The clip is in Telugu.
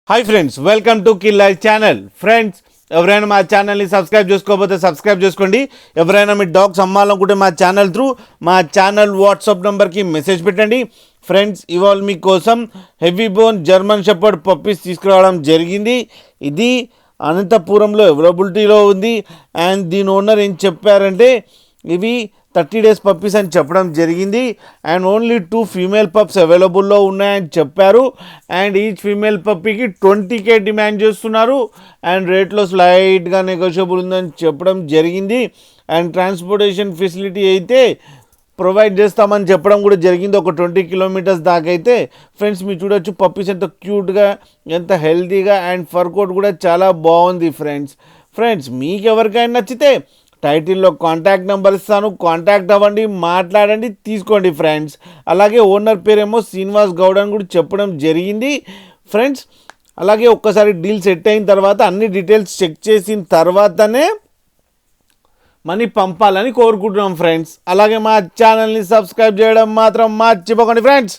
Hi friends, welcome to kill life channel. Friends, ఎవరైనా మా ఛానల్ని సబ్స్క్రైబ్ చేసుకోకపోతే సబ్స్క్రైబ్ చేసుకోండి. ఎవరైనా మీ డాగ్స్ అమ్మాలనుకుంటే మా ఛానల్ త్రూ మా ఛానల్ వాట్సాప్ నెంబర్కి మెసేజ్ పెట్టండి. ఫ్రెండ్స్, ఇవాళ మీకోసం heavy bone German shepherd puppies తీసుకురావడం జరిగింది. ఇది అనంతపురంలో అవైలబిలిటీలో ఉంది. అండ్ దీని ఓనర్ ఏం చెప్పారంటే ఇవి 30 days పప్పీస్ అని చెప్పడం జరిగింది. అండ్ ఓన్లీ 2 ఫీమేల్ పప్స్ అవైలబుల్లో ఉన్నాయని చెప్పారు. అండ్ ఈచ్ ఫీమేల్ పప్పీకి 20K డిమాండ్ చేస్తున్నారు. అండ్ రేట్లో స్లైట్గా నెగోషియబుల్ ఉందని చెప్పడం జరిగింది. అండ్ ట్రాన్స్పోర్టేషన్ ఫెసిలిటీ అయితే ప్రొవైడ్ చేస్తామని చెప్పడం కూడా జరిగింది. ఒక 20 kilometers దాకా అయితే. ఫ్రెండ్స్, మీరు చూడొచ్చు పప్పీస్ ఎంత క్యూట్గా, ఎంత హెల్తీగా, అండ్ ఫర్ కోట్ కూడా చాలా బాగుంది. ఫ్రెండ్స్ మీకు ఎవరికైనా నచ్చితే టైటిల్లో కాంటాక్ట్ నెంబర్ ఇస్తాను, కాంటాక్ట్ అవ్వండి, మాట్లాడండి, తీసుకోండి ఫ్రెండ్స్. అలాగే ఓనర్ పేరేమో శ్రీనివాస్ గౌడ్ అని కూడా చెప్పడం జరిగింది. ఫ్రెండ్స్, అలాగే ఒక్కసారి డీల్ సెట్ అయిన తర్వాత అన్ని డీటెయిల్స్ చెక్ చేసిన తర్వాతనే మనీ పంపాలని కోరుకుంటున్నాం ఫ్రెండ్స్. అలాగే మా ఛానల్ని సబ్స్క్రైబ్ చేయడం మాత్రం మర్చిపోకండి ఫ్రెండ్స్.